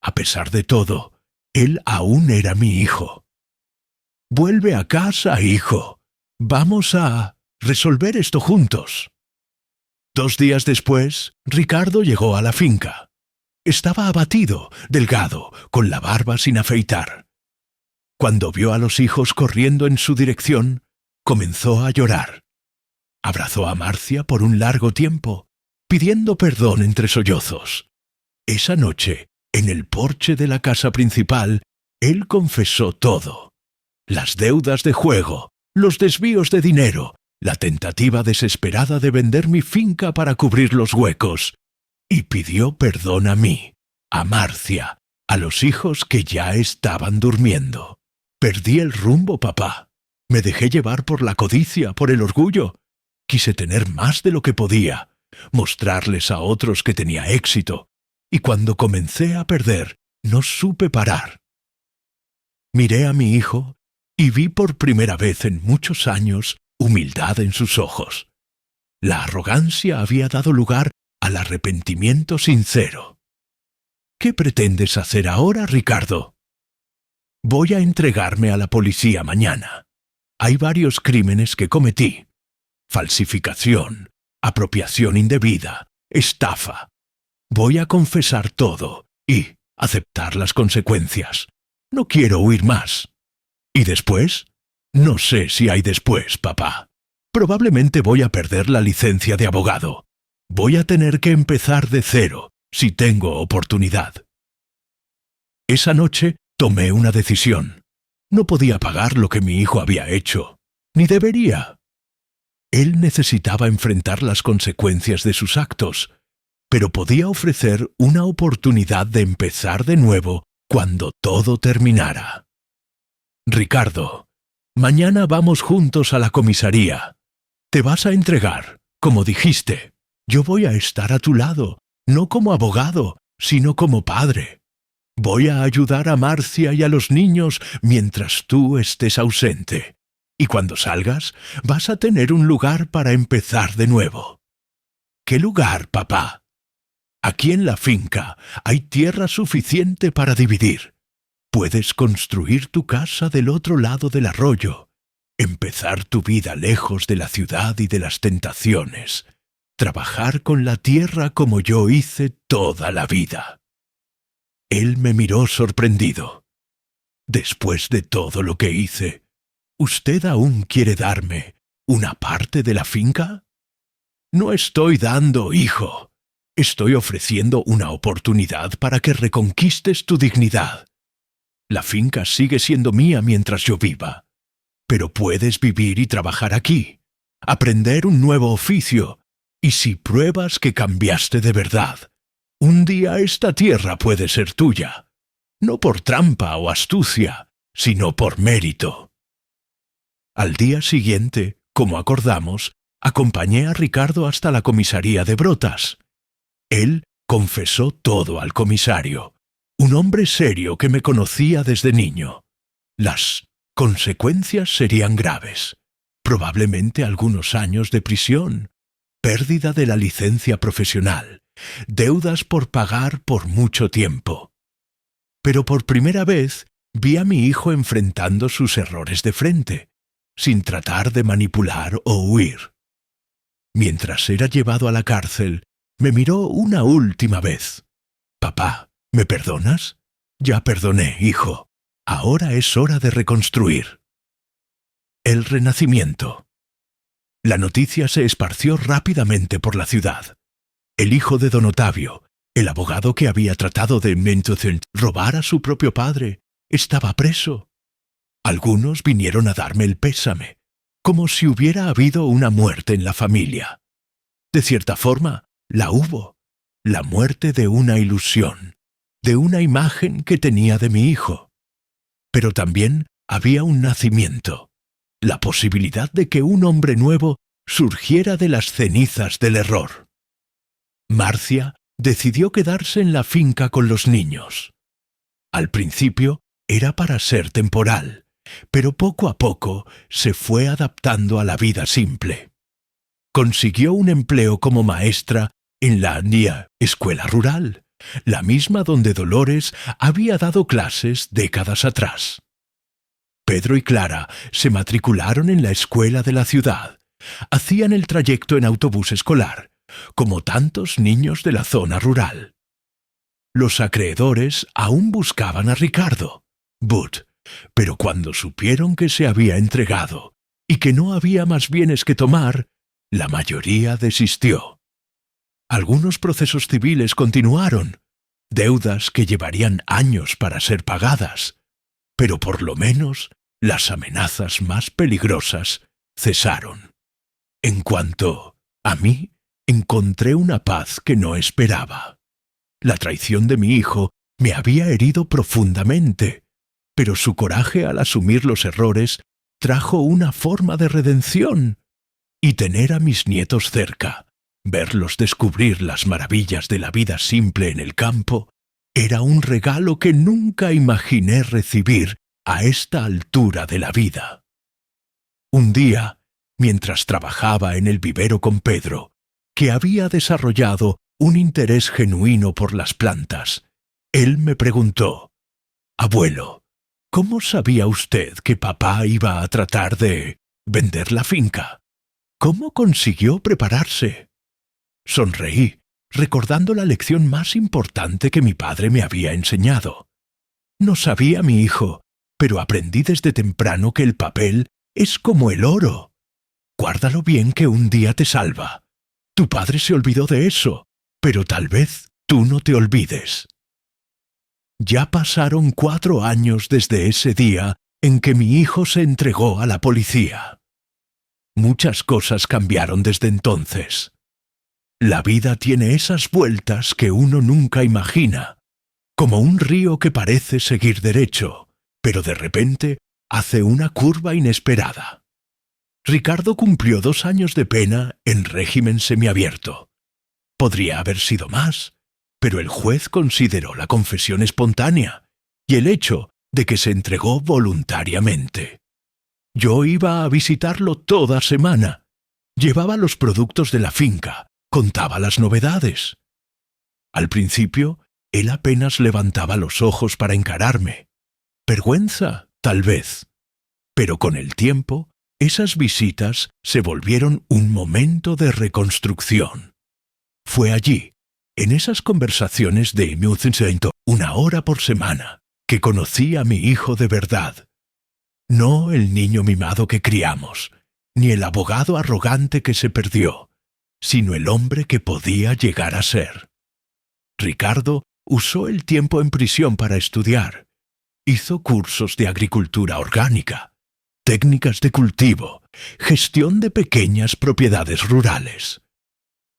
A pesar de todo, él aún era mi hijo. «Vuelve a casa, hijo. Vamos a resolver esto juntos». 2 días después, Ricardo llegó a la finca. Estaba abatido, delgado, con la barba sin afeitar. Cuando vio a los hijos corriendo en su dirección, comenzó a llorar. Abrazó a Marcia por un largo tiempo, pidiendo perdón entre sollozos. Esa noche, en el porche de la casa principal, él confesó todo: las deudas de juego, los desvíos de dinero, la tentativa desesperada de vender mi finca para cubrir los huecos, y pidió perdón a mí, a Marcia, a los hijos que ya estaban durmiendo. Perdí el rumbo, papá. Me dejé llevar por la codicia, por el orgullo. Quise tener más de lo que podía, mostrarles a otros que tenía éxito, y cuando comencé a perder, no supe parar. Miré a mi hijo y vi por primera vez en muchos años humildad en sus ojos. La arrogancia había dado lugar al arrepentimiento sincero. «¿Qué pretendes hacer ahora, Ricardo?» «Voy a entregarme a la policía mañana. Hay varios crímenes que cometí: falsificación, apropiación indebida, estafa. Voy a confesar todo y aceptar las consecuencias. No quiero huir más. ¿Y después? No sé si hay después, papá. Probablemente voy a perder la licencia de abogado. Voy a tener que empezar de cero, si tengo oportunidad. Esa noche tomé una decisión. No podía pagar lo que mi hijo había hecho, ni debería. Él necesitaba enfrentar las consecuencias de sus actos, pero podía ofrecer una oportunidad de empezar de nuevo cuando todo terminara. Ricardo, mañana vamos juntos a la comisaría. Te vas a entregar, como dijiste. Yo voy a estar a tu lado, no como abogado, sino como padre. Voy a ayudar a Marcia y a los niños mientras tú estés ausente. Y cuando salgas, vas a tener un lugar para empezar de nuevo. ¿Qué lugar, papá? Aquí en la finca hay tierra suficiente para dividir. Puedes construir tu casa del otro lado del arroyo, empezar tu vida lejos de la ciudad y de las tentaciones, trabajar con la tierra como yo hice toda la vida. Él me miró sorprendido. Después de todo lo que hice, ¿usted aún quiere darme una parte de la finca? No estoy dando, hijo. Estoy ofreciendo una oportunidad para que reconquistes tu dignidad. La finca sigue siendo mía mientras yo viva, pero puedes vivir y trabajar aquí, aprender un nuevo oficio, y si pruebas que cambiaste de verdad, un día esta tierra puede ser tuya, no por trampa o astucia, sino por mérito. Al día siguiente, como acordamos, acompañé a Ricardo hasta la comisaría de Brotas. Él confesó todo al comisario, un hombre serio que me conocía desde niño. Las consecuencias serían graves, probablemente algunos años de prisión, pérdida de la licencia profesional, deudas por pagar por mucho tiempo. Pero por primera vez vi a mi hijo enfrentando sus errores de frente, sin tratar de manipular o huir. Mientras era llevado a la cárcel, me miró una última vez. «Papá, ¿me perdonas?» «Ya perdoné, hijo. Ahora es hora de reconstruir». El renacimiento. La noticia se esparció rápidamente por la ciudad. El hijo de don Ottavio, el abogado que había tratado de robar a su propio padre, estaba preso. Algunos vinieron a darme el pésame, como si hubiera habido una muerte en la familia. De cierta forma, la hubo, la muerte de una ilusión, de una imagen que tenía de mi hijo. Pero también había un nacimiento, la posibilidad de que un hombre nuevo surgiera de las cenizas del error. Marcia decidió quedarse en la finca con los niños. Al principio era para ser temporal, pero poco a poco se fue adaptando a la vida simple. Consiguió un empleo como maestra en la escuela rural, la misma donde Dolores había dado clases décadas atrás. Pedro y Clara se matricularon en la escuela de la ciudad. Hacían el trayecto en autobús escolar, como tantos niños de la zona rural. Los acreedores aún buscaban a Ricardo, Bud, pero cuando supieron que se había entregado y que no había más bienes que tomar, la mayoría desistió. Algunos procesos civiles continuaron, deudas que llevarían años para ser pagadas, pero por lo menos las amenazas más peligrosas cesaron. En cuanto a mí, encontré una paz que no esperaba. La traición de mi hijo me había herido profundamente, pero su coraje al asumir los errores trajo una forma de redención. Y tener a mis nietos cerca, verlos descubrir las maravillas de la vida simple en el campo, era un regalo que nunca imaginé recibir a esta altura de la vida. Un día, mientras trabajaba en el vivero con Pedro, que había desarrollado un interés genuino por las plantas, él me preguntó: «Abuelo, ¿cómo sabía usted que papá iba a tratar de vender la finca? ¿Cómo consiguió prepararse?» Sonreí, recordando la lección más importante que mi padre me había enseñado. No sabía, mi hijo, pero aprendí desde temprano que el papel Es como el oro. Guárdalo bien que un día te salva. Tu padre se olvidó de eso, pero tal vez tú no te olvides. Ya pasaron 4 años desde ese día en que mi hijo se entregó a la policía. Muchas cosas cambiaron desde entonces. La vida tiene esas vueltas que uno nunca imagina, como un río que parece seguir derecho, pero de repente hace una curva inesperada. Ricardo cumplió 2 años de pena en régimen semiabierto. Podría haber sido más, pero el juez consideró la confesión espontánea y el hecho de que se entregó voluntariamente. Yo iba a visitarlo toda semana. Llevaba los productos de la finca, contaba las novedades. Al principio, él apenas levantaba los ojos para encararme. Vergüenza, tal vez. Pero con el tiempo, esas visitas se volvieron un momento de reconstrucción. Fue allí, en esas conversaciones de 1 hora por semana, que conocí a mi hijo de verdad. No el niño mimado que criamos, ni el abogado arrogante que se perdió, sino el hombre que podía llegar a ser. Ricardo usó el tiempo en prisión para estudiar. Hizo cursos de agricultura orgánica, técnicas de cultivo, gestión de pequeñas propiedades rurales.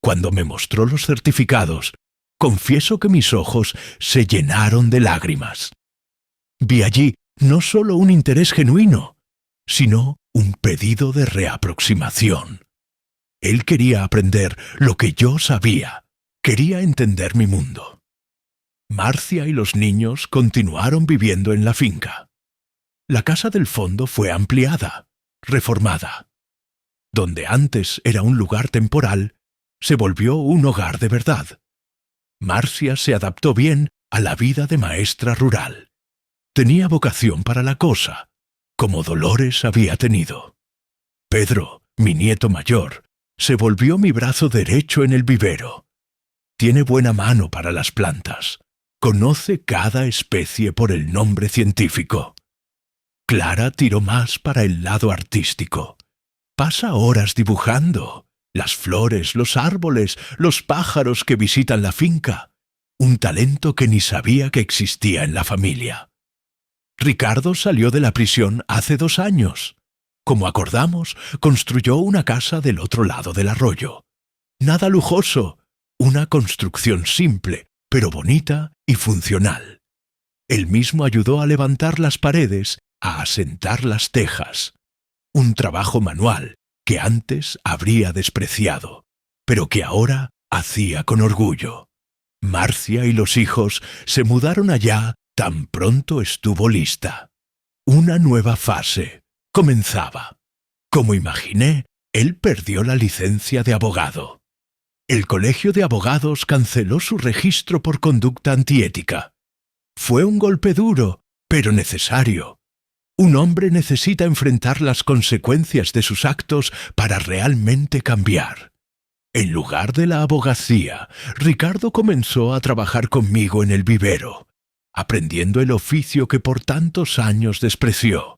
Cuando me mostró los certificados, confieso que mis ojos se llenaron de lágrimas. Vi allí no solo un interés genuino, sino un pedido de reaproximación. Él quería aprender lo que yo sabía, quería entender mi mundo. Marcia y los niños continuaron viviendo en la finca. La casa del fondo fue ampliada, reformada. Donde antes era un lugar temporal, se volvió un hogar de verdad. Marcia se adaptó bien a la vida de maestra rural. Tenía vocación para la cosa, como Dolores había tenido. Pedro, mi nieto mayor, se volvió mi brazo derecho en el vivero. Tiene buena mano para las plantas. Conoce cada especie por el nombre científico. Clara tiró más para el lado artístico. Pasa horas dibujando las flores, los árboles, los pájaros que visitan la finca. Un talento que ni sabía que existía en la familia. Ricardo salió de la prisión hace 2 años. Como acordamos, construyó una casa del otro lado del arroyo. Nada lujoso, una construcción simple, pero bonita y funcional. Él mismo ayudó a levantar las paredes, a asentar las tejas. Un trabajo manual que antes habría despreciado, pero que ahora hacía con orgullo. Marcia y los hijos se mudaron allá tan pronto estuvo lista. Una nueva fase comenzaba. Como imaginé, él perdió la licencia de abogado. El Colegio de Abogados canceló su registro por conducta antiética. Fue un golpe duro, pero necesario. Un hombre necesita enfrentar las consecuencias de sus actos para realmente cambiar. En lugar de la abogacía, Ricardo comenzó a trabajar conmigo en el vivero, aprendiendo el oficio que por tantos años despreció.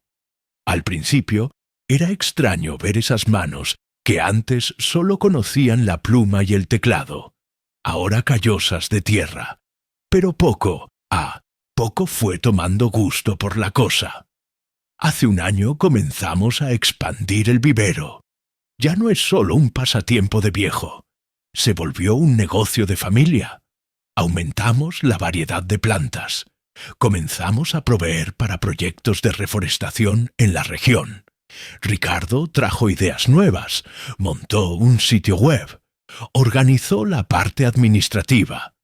Al principio, era extraño ver esas manos que antes solo conocían la pluma y el teclado, ahora callosas de tierra. Pero poco fue tomando gusto por la cosa. Hace 1 año comenzamos a expandir el vivero. Ya no es solo un pasatiempo de viejo. Se volvió un negocio de familia. Aumentamos la variedad de plantas. Comenzamos a proveer para proyectos de reforestación en la región. Ricardo trajo ideas nuevas, montó un sitio web, organizó la parte administrativa.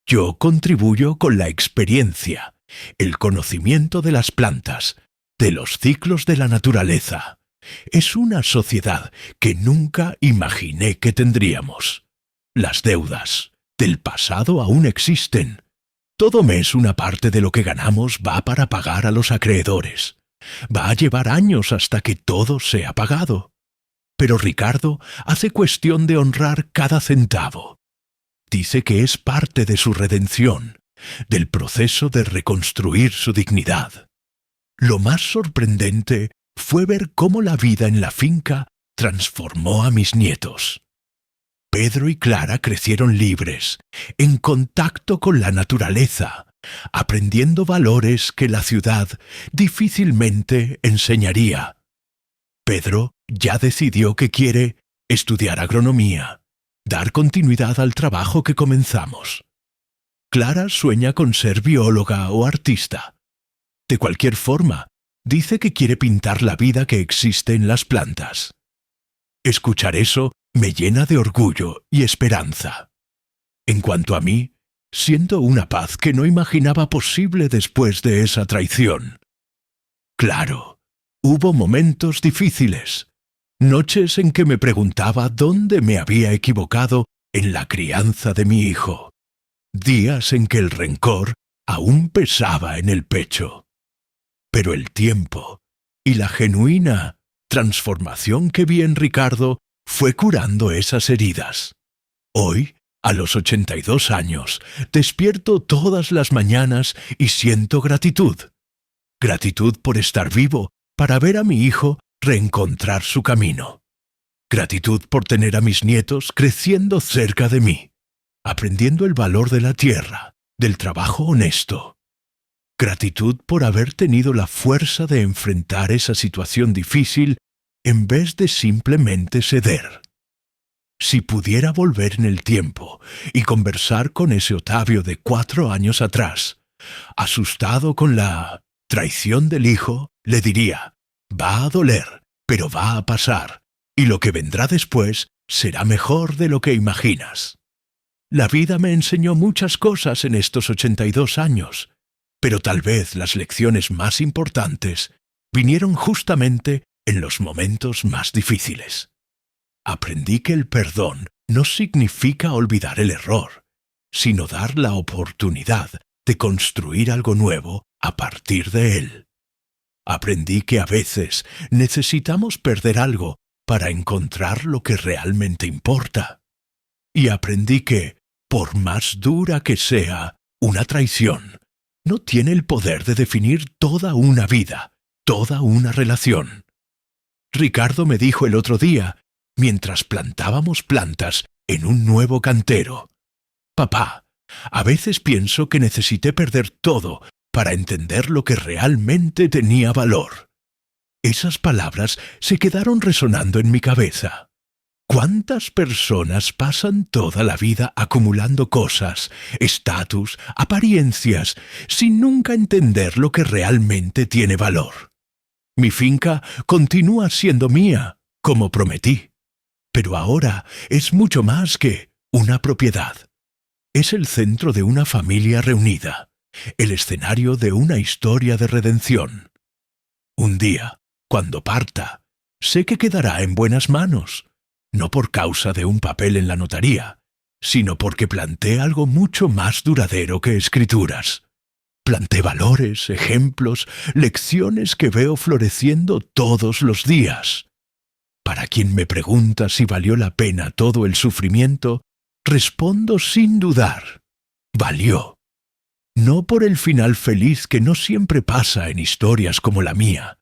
Yo contribuyo con la experiencia, el conocimiento de las plantas, de los ciclos de la naturaleza. Es una sociedad que nunca imaginé que tendríamos. Las deudas del pasado aún existen. Todo mes una parte de lo que ganamos va para pagar a los acreedores. Va a llevar años hasta que todo sea pagado. Pero Ricardo hace cuestión de honrar cada centavo. Dice que es parte de su redención, del proceso de reconstruir su dignidad. Lo más sorprendente fue ver cómo la vida en la finca transformó a mis nietos. Pedro y Clara crecieron libres, en contacto con la naturaleza, aprendiendo valores que la ciudad difícilmente enseñaría. Pedro ya decidió que quiere estudiar agronomía, dar continuidad al trabajo que comenzamos. Clara sueña con ser bióloga o artista. De cualquier forma, dice que quiere pintar la vida que existe en las plantas. Escuchar eso me llena de orgullo y esperanza. En cuanto a mí, siento una paz que no imaginaba posible después de esa traición. Claro, hubo momentos difíciles, noches en que me preguntaba dónde me había equivocado en la crianza de mi hijo, días en que el rencor aún pesaba en el pecho. Pero el tiempo y la genuina transformación que vi en Ricardo fue curando esas heridas. Hoy, a los 82 años, despierto todas las mañanas y siento gratitud. Gratitud por estar vivo, para ver a mi hijo reencontrar su camino. Gratitud por tener a mis nietos creciendo cerca de mí, aprendiendo el valor de la tierra, del trabajo honesto. Gratitud por haber tenido la fuerza de enfrentar esa situación difícil en vez de simplemente ceder. Si pudiera volver en el tiempo y conversar con ese Otavio de 4 años atrás, asustado con la traición del hijo, le diría: va a doler, pero va a pasar, y lo que vendrá después será mejor de lo que imaginas. La vida me enseñó muchas cosas en estos 82 años, pero tal vez las lecciones más importantes vinieron justamente en los momentos más difíciles. Aprendí que el perdón no significa olvidar el error, sino dar la oportunidad de construir algo nuevo a partir de él. Aprendí que a veces necesitamos perder algo para encontrar lo que realmente importa. Y aprendí que, por más dura que sea una traición, no tiene el poder de definir toda una vida, toda una relación. Ricardo me dijo el otro día, mientras plantábamos plantas en un nuevo cantero: papá, a veces pienso que necesité perder todo para entender lo que realmente tenía valor. Esas palabras se quedaron resonando en mi cabeza. ¿Cuántas personas pasan toda la vida acumulando cosas, estatus, apariencias, sin nunca entender lo que realmente tiene valor? Mi finca continúa siendo mía, como prometí, pero ahora es mucho más que una propiedad. Es el centro de una familia reunida, el escenario de una historia de redención. Un día, cuando parta, sé que quedará en buenas manos, no por causa de un papel en la notaría, sino porque planté algo mucho más duradero que escrituras. Planté valores, ejemplos, lecciones que veo floreciendo todos los días. Para quien me pregunta si valió la pena todo el sufrimiento, respondo sin dudar: valió. No por el final feliz que no siempre pasa en historias como la mía,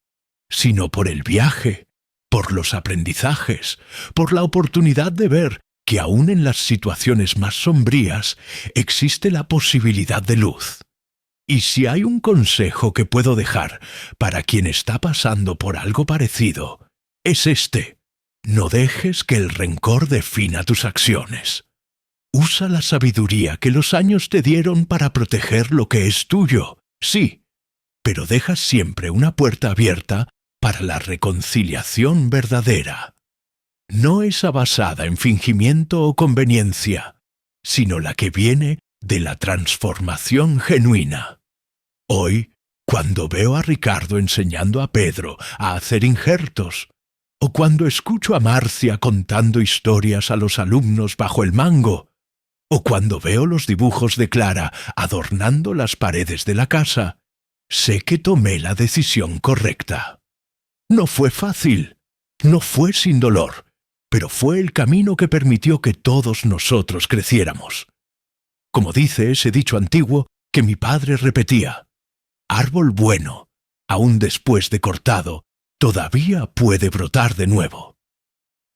sino por el viaje, por los aprendizajes, por la oportunidad de ver que aún en las situaciones más sombrías existe la posibilidad de luz. Y si hay un consejo que puedo dejar para quien está pasando por algo parecido, es este: no dejes que el rencor defina tus acciones. Usa la sabiduría que los años te dieron para proteger lo que es tuyo, sí, pero deja siempre una puerta abierta para la reconciliación verdadera. No esa basada en fingimiento o conveniencia, sino la que viene de la transformación genuina. Hoy, cuando veo a Ricardo enseñando a Pedro a hacer injertos, o cuando escucho a Marcia contando historias a los alumnos bajo el mango, o cuando veo los dibujos de Clara adornando las paredes de la casa, sé que tomé la decisión correcta. No fue fácil, no fue sin dolor, pero fue el camino que permitió que todos nosotros creciéramos. Como dice ese dicho antiguo que mi padre repetía: árbol bueno, aun después de cortado, todavía puede brotar de nuevo.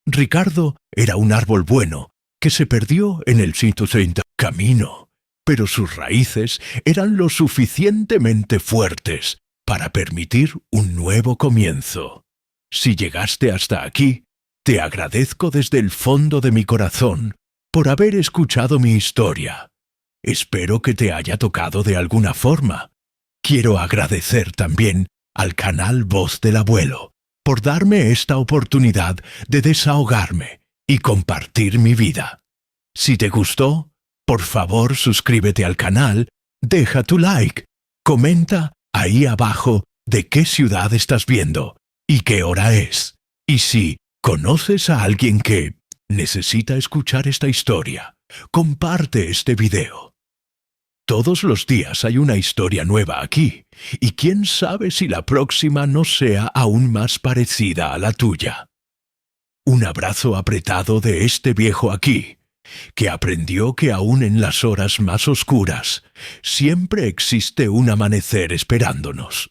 Ricardo era un árbol bueno que se perdió en el 130 camino, pero sus raíces eran lo suficientemente fuertes para permitir un nuevo comienzo. Si llegaste hasta aquí, te agradezco desde el fondo de mi corazón por haber escuchado mi historia. Espero que te haya tocado de alguna forma. Quiero agradecer también al canal Voz del Abuelo por darme esta oportunidad de desahogarme y compartir mi vida. Si te gustó, por favor suscríbete al canal, deja tu like, comenta ahí abajo de qué ciudad estás viendo y qué hora es. Y si conoces a alguien que necesita escuchar esta historia, comparte este video. Todos los días hay una historia nueva aquí, y quién sabe si la próxima no sea aún más parecida a la tuya. Un abrazo apretado de este viejo aquí, que aprendió que aún en las horas más oscuras siempre existe un amanecer esperándonos.